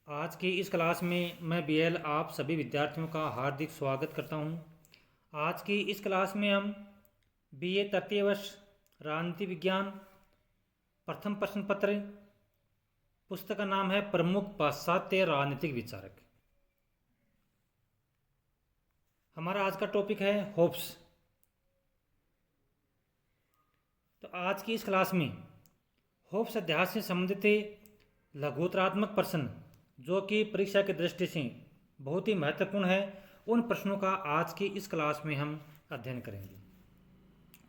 आज की इस क्लास में मैं बीएल आप सभी विद्यार्थियों का हार्दिक स्वागत करता हूं। आज की इस क्लास में हम बीए तृतीय वर्ष राजनीति विज्ञान प्रथम प्रश्न पत्र, पुस्तक का नाम है प्रमुख पाश्चात्य राजनीतिक विचारक। हमारा आज का टॉपिक है होप्स। तो आज की इस क्लास में होप्स अध्याय से संबंधित लघुत्तरात्मक प्रश्न जो कि परीक्षा की दृष्टि से बहुत ही महत्वपूर्ण है, उन प्रश्नों का आज की इस क्लास में हम अध्ययन करेंगे।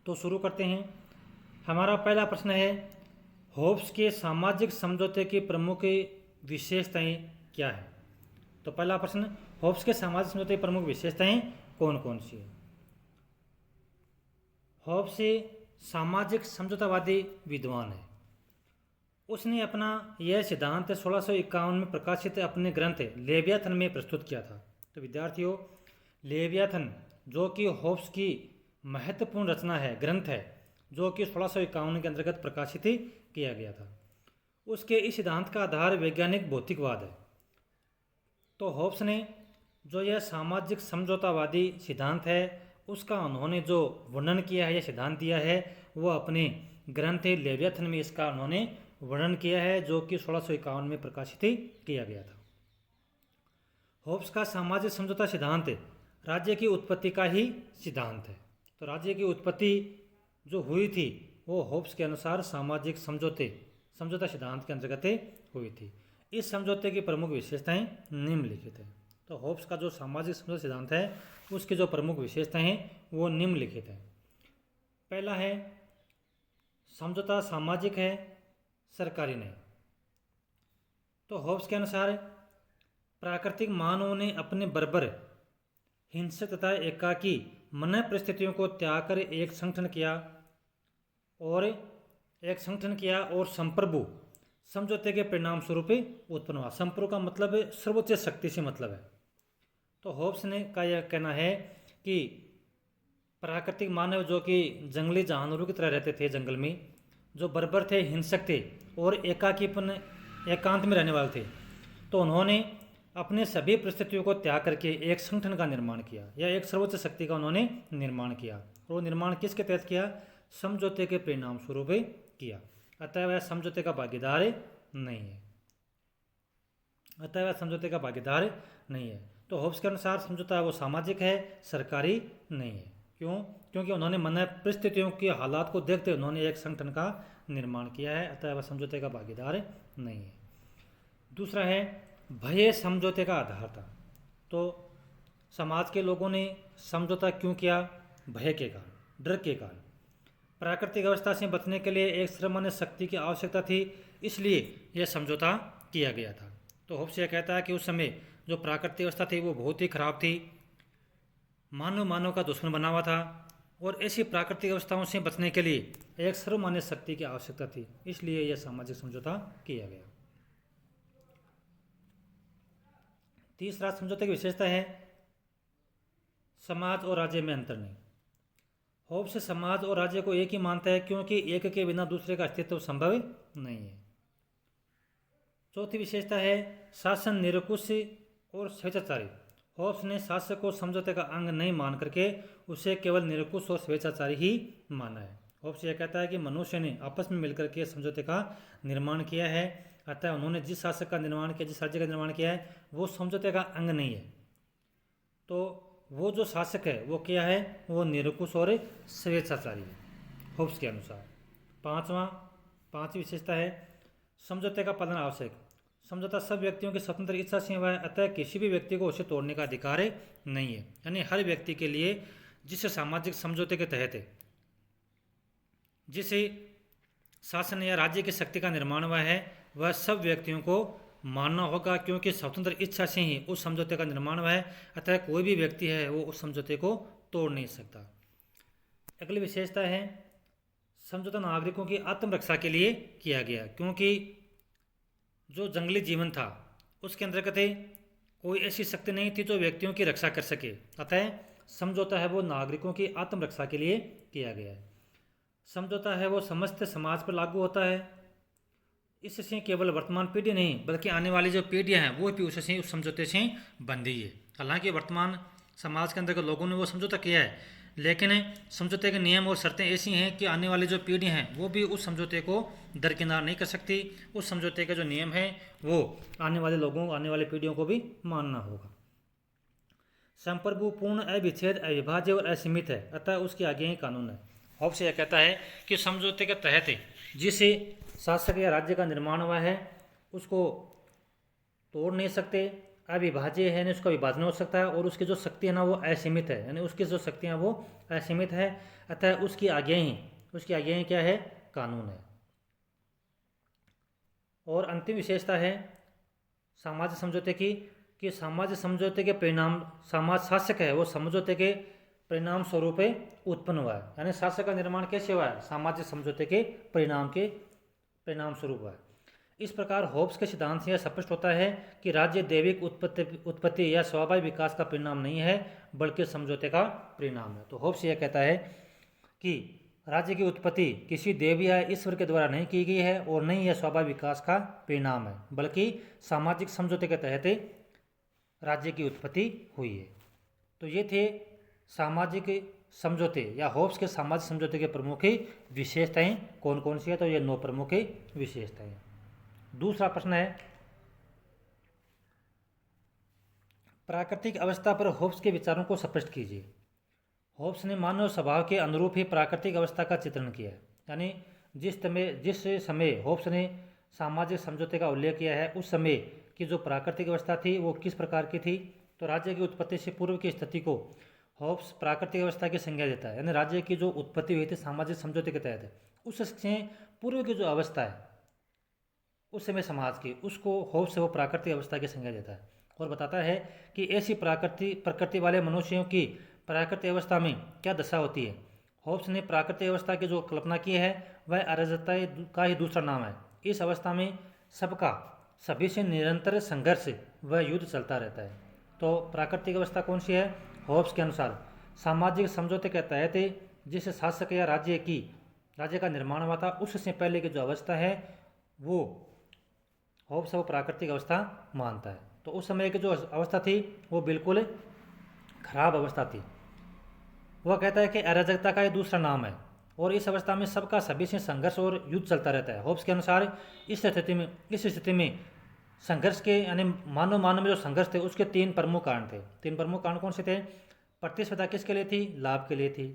तो शुरू करते हैं। हमारा पहला प्रश्न है, होब्स के सामाजिक समझौते की प्रमुख विशेषताएं क्या है। तो पहला प्रश्न, होब्स के सामाजिक समझौते की प्रमुख विशेषताएं कौन कौन सी है। होब्स सामाजिक समझौतावादी विद्वान है। उसने अपना यह सिद्धांत 1651 में प्रकाशित अपने ग्रंथ लेवियाथन में प्रस्तुत किया था। तो विद्यार्थियों, लेवियाथन जो कि होब्स की महत्वपूर्ण रचना है, ग्रंथ है, जो कि 1651 के अंतर्गत प्रकाशित किया गया था। उसके इस सिद्धांत का आधार वैज्ञानिक भौतिकवाद है। तो होब्स ने जो यह सामाजिक समझौतावादी सिद्धांत है, उसका उन्होंने जो वर्णन किया है, यह सिद्धांत दिया है, वो अपने ग्रंथ लेवियाथन में इसका उन्होंने वर्णन किया है, जो कि 1651 में प्रकाशित किया गया था। होब्स का सामाजिक समझौता सिद्धांत राज्य की उत्पत्ति का ही सिद्धांत है। तो राज्य की उत्पत्ति जो हुई थी वो होब्स के अनुसार सामाजिक समझौता सिद्धांत के अंतर्गत हुई थी। इस समझौते की प्रमुख विशेषताएं निम्नलिखित हैं। तो होब्स का जो सामाजिक समझौता सिद्धांत है उसकी जो प्रमुख विशेषताएं हैं वो निम्नलिखित हैं। पहला है, समझौता सामाजिक है, सरकारी नहीं। तो होब्स के अनुसार प्राकृतिक मानव ने अपने बर्बर हिंसक तथा एकाकी मन परिस्थितियों को त्याग कर एक संगठन किया और संप्रभु समझौते के परिणाम स्वरूप उत्पन्न हुआ। संप्रभु का मतलब सर्वोच्च शक्ति से मतलब है। तो होब्स ने का यह कहना है कि प्राकृतिक मानव जो कि जंगली जानवरों की तरह रहते थे, जंगल में जो बर्बर थे, हिंसक थे और एकांत में रहने वाले थे, तो उन्होंने अपने सभी परिस्थितियों को त्याग करके एक संगठन का निर्माण किया या एक सर्वोच्च शक्ति का उन्होंने निर्माण किया। और वो निर्माण किसके तहत किया? समझौते के परिणाम स्वरूप किया। अतः वह समझौते का भागीदार नहीं है। तो होब्स के अनुसार समझौता वो सामाजिक है, सरकारी नहीं है। क्यों? क्योंकि उन्होंने मन परिस्थितियों के हालात को देखते उन्होंने एक संगठन का निर्माण किया है, अतः वह समझौते का भागीदार नहीं है। दूसरा है, भय समझौते का आधार था। तो समाज के लोगों ने समझौता क्यों किया? भय के कारण, डर के कारण। प्राकृतिक अवस्था से बचने के लिए एक सर्वमान्य शक्ति की आवश्यकता थी, इसलिए यह समझौता किया गया था। तो होब्स यह कहता है कि उस समय जो प्राकृतिक अवस्था थी वो बहुत ही खराब थी, मानव का दुश्मन बना हुआ था, और ऐसी प्राकृतिक अवस्थाओं से बचने के लिए एक सर्वमान्य शक्ति की आवश्यकता थी, इसलिए यह सामाजिक समझौता किया गया। तीसरा समझौते की विशेषता है, समाज और राज्य में अंतर नहीं। होब्स समाज और राज्य को एक ही मानता है, क्योंकि एक के बिना दूसरे का अस्तित्व संभव नहीं है। चौथी विशेषता है, शासन निरंकुश और स्वेच्छाचारी। होब्स ने शासक को समझौते का अंग नहीं मान करके उसे केवल निरंकुश और स्वेच्छाचारी ही माना है। होब्स यह कहता है कि मनुष्य ने आपस में मिलकर के समझौते का निर्माण किया है, अतः उन्होंने जिस शासक का निर्माण किया, जिस राज्य का निर्माण किया है, वो समझौते का अंग नहीं है। तो वो जो शासक है वो क्या है? वो निरंकुश और स्वेच्छाचारी है होब्स के अनुसार। पांचवी विशेषता है, समझौते का पालन आवश्यक। समझौता सब व्यक्तियों की स्वतंत्र इच्छा से हुआ है, अतः किसी भी व्यक्ति को उसे तोड़ने का अधिकार नहीं है। यानी हर व्यक्ति के लिए जिस सामाजिक समझौते के तहत जिस शासन या राज्य की शक्ति का निर्माण हुआ है वह सब व्यक्तियों को मानना होगा, क्योंकि स्वतंत्र इच्छा से ही उस समझौते का निर्माण हुआ है, अतः कोई भी व्यक्ति है वो उस समझौते को तोड़ नहीं सकता। अगली विशेषता है, समझौता नागरिकों की आत्मरक्षा के लिए किया गया, क्योंकि जो जंगली जीवन था उसके अंतर्गत कोई ऐसी शक्ति नहीं थी जो व्यक्तियों की रक्षा कर सके, अतः समझौता है वो नागरिकों की आत्मरक्षा के लिए किया गया है। समझौता है वो समस्त समाज पर लागू होता है इससे केवल वर्तमान पीढ़ी नहीं बल्कि आने वाली जो पीढ़ियाँ हैं वो भी उससे उस समझौते से बंधी है। हालांकि वर्तमान समाज के अंदर के लोगों ने वो समझौता किया है, लेकिन समझौते के नियम और शर्तें ऐसी हैं कि आने वाली जो पीढ़ी हैं वो भी उस समझौते को दरकिनार नहीं कर सकती। उस समझौते के जो नियम हैं वो आने वाले लोगों, आने वाली पीढ़ियों को भी मानना होगा। संप्रभु पूर्ण, अविच्छेद, अविभाज्य और असीमित है, अतः उसके आगे ही कानून है। हॉब्स यह कहता है कि समझौते के तहत जिस शासक या राज्य का निर्माण हुआ है उसको तोड़ नहीं सकते, अविभाज्य है यानी उसका विभाजन हो सकता है, और उसकी जो शक्ति है ना वो असीमित है यानी उसकी जो शक्तियाँ वो असीमित है, अतः उसकी आगे ही क्या है, कानून है। और अंतिम विशेषता है सामाजिक समझौते की कि सामाजिक समझौते के परिणाम, समाज शासक है वो समझौते के परिणाम स्वरूप उत्पन्न हुआ है, यानी शासक का निर्माण कैसे हुआ है, सामाजिक समझौते के परिणाम स्वरूप हुआ है। इस प्रकार होब्स के सिद्धांत से यह स्पष्ट होता है कि राज्य दैविक उत्पत्ति या स्वाभाविक विकास का परिणाम नहीं है बल्कि समझौते का परिणाम है। तो होब्स यह कहता है कि राज्य की उत्पत्ति किसी देव या ईश्वर के द्वारा नहीं की गई है और नहीं यह स्वाभाविक विकास का परिणाम है, बल्कि सामाजिक समझौते के तहत राज्य की उत्पत्ति हुई है। तो ये थे सामाजिक समझौते या होब्स के सामाजिक समझौते के प्रमुख विशेषताएं कौन कौन सी है, तो ये 9 प्रमुख विशेषताएं। दूसरा प्रश्न है, प्राकृतिक अवस्था पर होब्स के विचारों को स्पष्ट कीजिए। होब्स ने मानव स्वभाव के अनुरूप ही प्राकृतिक अवस्था का चित्रण किया है, यानी जिस समय होब्स ने सामाजिक समझौते का उल्लेख किया है उस समय की जो प्राकृतिक अवस्था थी वो किस प्रकार की थी। तो राज्य की उत्पत्ति से पूर्व की स्थिति को होब्स प्राकृतिक अवस्था की संज्ञा देता है, यानी राज्य की जो उत्पत्ति हुई थी सामाजिक समझौते के तहत उससे पूर्व की जो अवस्था है उस समय समाज की, उसको होब्स वो प्राकृतिक अवस्था की संज्ञा देता है और बताता है कि ऐसी प्रकृति वाले मनुष्यों की प्राकृतिक अवस्था में क्या दशा होती है। होब्स ने प्राकृतिक अवस्था की जो कल्पना की है वह अराजकता का ही दूसरा नाम है। इस अवस्था में सबका सभी से निरंतर संघर्ष व युद्ध चलता रहता है। तो प्राकृतिक अवस्था कौन सी है, होब्स के अनुसार सामाजिक समझौते के तहत जिस शासक या राज्य का निर्माण हुआ था उससे पहले की जो अवस्था है वो होब्स वो प्राकृतिक अवस्था मानता है। तो उस समय की जो अवस्था थी वो बिल्कुल खराब अवस्था थी। वह कहता है कि अराजकता का ये दूसरा नाम है और इस अवस्था में सबका सभी से संघर्ष और युद्ध चलता रहता है। होब्स के अनुसार इस स्थिति में संघर्ष के यानी मानव में जो संघर्ष थे उसके 3 प्रमुख कारण थे। 3 प्रमुख कारण कौन से थे, प्रतिस्पर्धा किसके लिए थी, लाभ के लिए थी,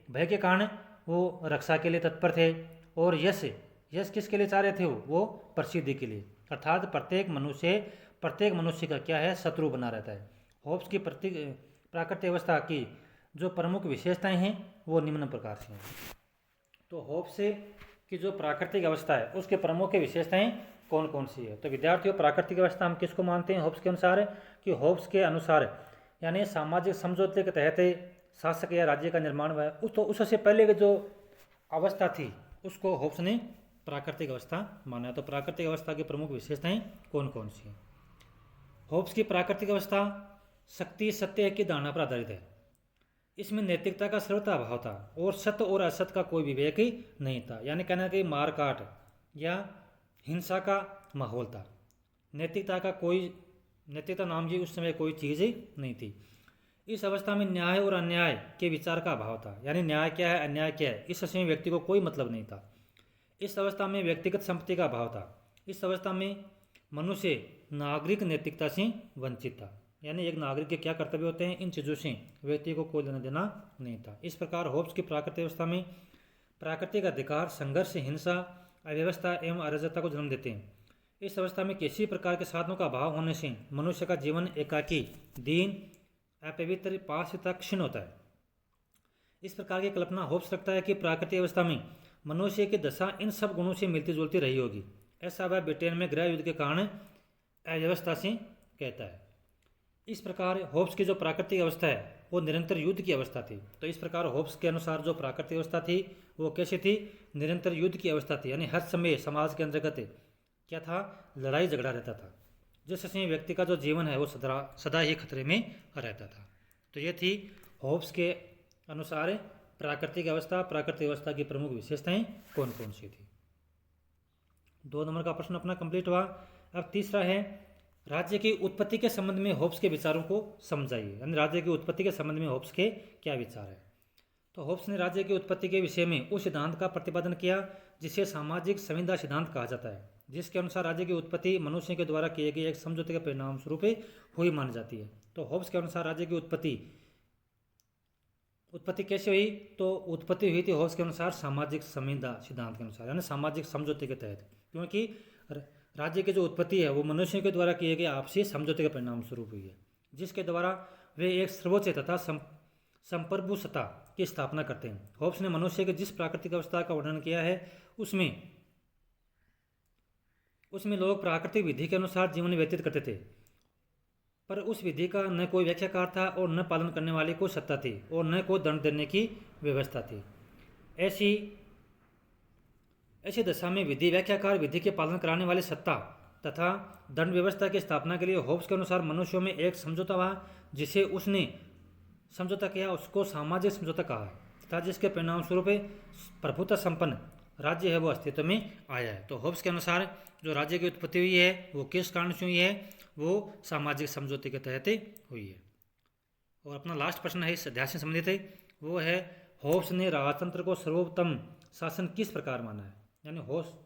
भय के कारण वो रक्षा के लिए तत्पर थे, और यश किसके लिए चाह रहे थे, वो प्रसिद्धि के लिए, अर्थात प्रत्येक मनुष्य का क्या है, शत्रु बना रहता है। होब्स की प्राकृतिक अवस्था की जो प्रमुख विशेषताएं हैं वो निम्न प्रकार से हैं। तो होब्स की जो प्राकृतिक अवस्था है उसके प्रमुख विशेषताएं कौन कौन सी है। तो विद्यार्थियों, प्राकृतिक अवस्था हम किसको मानते हैं होब्स के अनुसार, कि होब्स के अनुसार यानी सामाजिक समझौते के तहत शासक या राज्य का निर्माण हुआ है तो उससे पहले की जो अवस्था थी उसको होब्स ने प्राकृतिक अवस्था माना। तो प्राकृतिक अवस्था की प्रमुख विशेषताएं कौन कौन सी हैं। होब्स की प्राकृतिक अवस्था शक्ति सत्य की धारणा पर आधारित है। इसमें नैतिकता का सर्वथा अभाव था और सत्य और असत्य का कोई विवेक ही नहीं था, यानी कहना कि मारकाट या हिंसा का माहौल था। नैतिकता नाम की उस समय कोई चीज़ ही नहीं थी। इस अवस्था में न्याय और अन्याय के विचार का अभाव था, यानी न्याय क्या है अन्याय क्या है इस समय व्यक्ति को कोई मतलब नहीं था। इस अवस्था में व्यक्तिगत संपत्ति का अभाव था। इस अवस्था में मनुष्य नागरिक नैतिकता से वंचित था, यानी एक नागरिक के क्या कर्तव्य होते हैं इन चीज़ों से व्यक्ति को कोई लेना देना नहीं था। इस प्रकार होब्स की प्राकृतिक अवस्था में प्राकृतिक अधिकार संघर्ष, हिंसा, अव्यवस्था एवं अराजकता को जन्म देते हैं। इस अवस्था में किसी प्रकार के साधनों का अभाव होने से मनुष्य का जीवन एकाकी, दीन, अपवित्र, पाशविता, क्षीण होता है। इस प्रकार की कल्पना होब्स रखता है कि प्राकृतिक अवस्था में मनुष्य की दशा इन सब गुणों से मिलती जुलती रही होगी। ऐसा वह ब्रिटेन में गृह युद्ध के कारण अव्यवस्था से कहता है। इस प्रकार होब्स की जो प्राकृतिक अवस्था है वो निरंतर युद्ध की अवस्था थी। तो इस प्रकार होब्स के अनुसार जो प्राकृतिक अवस्था थी वो कैसी थी, निरंतर युद्ध की अवस्था थी, यानी हर समय समाज के अंतर्गत क्या था, लड़ाई झगड़ा रहता था, जिससे व्यक्ति का जो जीवन है वो सदा ही खतरे में रहता था। तो ये थी होब्स के अनुसार प्राकृतिक अवस्था की प्रमुख विशेषताएं कौन कौन सी थी। 2 नंबर का प्रश्न अपना कंप्लीट हुआ। अब तीसरा है राज्य की उत्पत्ति के संबंध में होब्स के विचारों को समझाइए, यानी राज्य की उत्पत्ति के संबंध में होब्स के क्या विचार है। तो होब्स ने राज्य की उत्पत्ति के विषय में उस सिद्धांत का प्रतिपादन किया जिसे सामाजिक संविदा सिद्धांत कहा जाता है, जिसके अनुसार राज्य की उत्पत्ति मनुष्य के द्वारा किए गए एक समझौते के परिणाम स्वरूप हुई मानी जाती है। तो होब्स के अनुसार राज्य की उत्पत्ति कैसे हुई, तो उत्पत्ति हुई थी होब्स के अनुसार सामाजिक संविदा सिद्धांत के अनुसार, यानी सामाजिक समझौते के तहत, क्योंकि राज्य की जो उत्पत्ति है वो मनुष्यों के द्वारा किए गए आपसी समझौते के परिणाम स्वरूप हुई है, जिसके द्वारा वे एक सर्वोच्च तथा संप्रभु सत्ता की स्थापना करते हैं। होब्स ने मनुष्य के जिस प्राकृतिक अवस्था का वर्णन किया है उसमें लोग प्राकृतिक विधि के अनुसार जीवन व्यतीत करते थे, पर उस विधि का न कोई व्याख्याकार था और न पालन करने वाले को सत्ता थी और न को दंड देने की व्यवस्था थी। ऐसी दशा में विधि व्याख्याकार विधि के पालन कराने वाले सत्ता तथा दंड व्यवस्था की स्थापना के लिए होब्स के अनुसार मनुष्यों में एक समझौता हुआ जिसे उसने समझौता किया उसको सामाजिक समझौता कहा तथा जिसके परिणाम स्वरूप प्रभुता संपन्न राज्य है वो अस्तित्व में आया है। तो होब्स के अनुसार जो राज्य की उत्पत्ति हुई है वो किस कारण से हुई है, वो सामाजिक समझौते के तहत हुई है। और अपना लास्ट प्रश्न है इस अध्याय से संबंधित है, वो है होब्स ने राजतंत्र को सर्वोत्तम शासन किस प्रकार माना है। यानी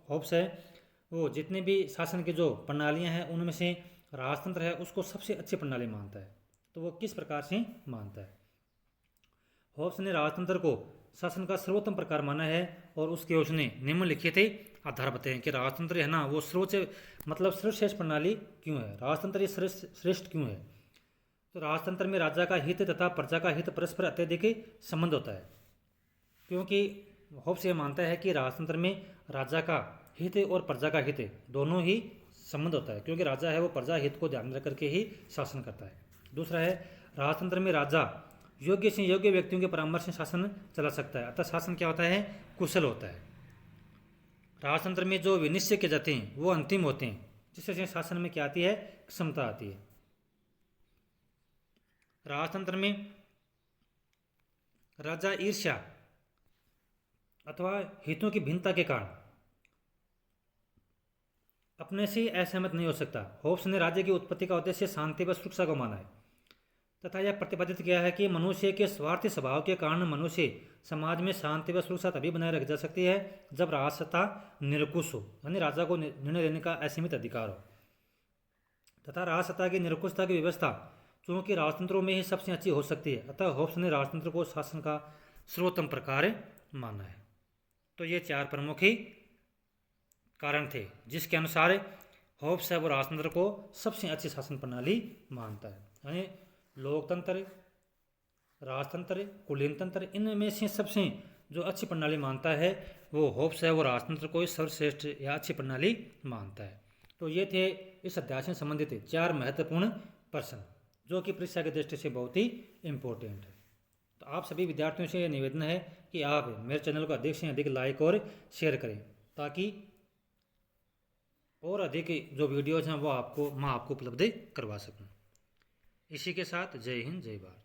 होब्स है वो जितने भी शासन की जो प्रणालियां हैं उनमें से राजतंत्र है उसको सबसे अच्छी प्रणाली मानता है, तो वो किस प्रकार से मानता है। होब्स ने राजतंत्र को शासन का सर्वोत्तम प्रकार माना है और उसके उसने निम्नलिखित आधार बताए हैं कि राजतंत्र है ना वो सर्वोच्च मतलब सर्वश्रेष्ठ प्रणाली क्यों है, राजतंत्र श्रेष्ठ क्यों है। तो राजतंत्र में राजा का हित तथा प्रजा का हित परस्पर अत्यधिक संबंध होता है, क्योंकि होब्स ये मानता है कि राजतंत्र में राजा का हित और प्रजा का हित दोनों ही संबंध होता है, क्योंकि राजा है वो प्रजा हित को ध्यान रख करके ही शासन करता है। दूसरा है राजतंत्र में राजा योग्य से योग्य व्यक्तियों के परामर्श से शासन चला सकता है, अतः शासन क्या होता है, कुशल होता है। राजतंत्र में जो विनिश्चय किए जाते हैं वो अंतिम होते हैं, जिससे शासन में क्या आती है, क्षमता आती है। राजतंत्र में राजा ईर्ष्या अथवा हितों की भिन्नता के कारण अपने से असहमत नहीं हो सकता। होब्स ने राज्य की उत्पत्ति का उद्देश्य शांति व सुरक्षा को माना है तथा यह प्रतिपादित किया है कि मनुष्य के स्वार्थी स्वभाव के कारण मनुष्य समाज में शांति व सुरक्षा तभी बनाए रखी जा सकती है जब राजसत्ता निरंकुश हो, यानी राजा को निर्णय लेने का असीमित अधिकार हो, तथा राजसत्ता की निरंकुशता की व्यवस्था चूंकि राजतंत्रों में ही सबसे अच्छी हो सकती है, अतः होब्स ने राजतंत्र को शासन का सर्वोत्तम प्रकार माना है। तो ये 4 प्रमुख ही कारण थे जिसके अनुसार होब्स है वो राजतंत्र को सबसे अच्छी शासन प्रणाली मानता है, यानी लोकतंत्र, राजतंत्र, कुलीन तंत्र, इनमें से सबसे जो अच्छी प्रणाली मानता है वो होब्स है वो राजतंत्र को सर्वश्रेष्ठ या अच्छी प्रणाली मानता है। तो ये थे इस अध्याय से संबंधित 4 महत्वपूर्ण प्रश्न जो कि परीक्षा की दृष्टि से बहुत ही इम्पोर्टेंट है। तो आप सभी विद्यार्थियों से यह निवेदन है कि आप मेरे चैनल को अधिक से अधिक लाइक और शेयर करें ताकि और अधिक जो वीडियोज़ हैं वो मैं आपको उपलब्ध करवा सकूं। इसी के साथ जय हिंद, जय भारत।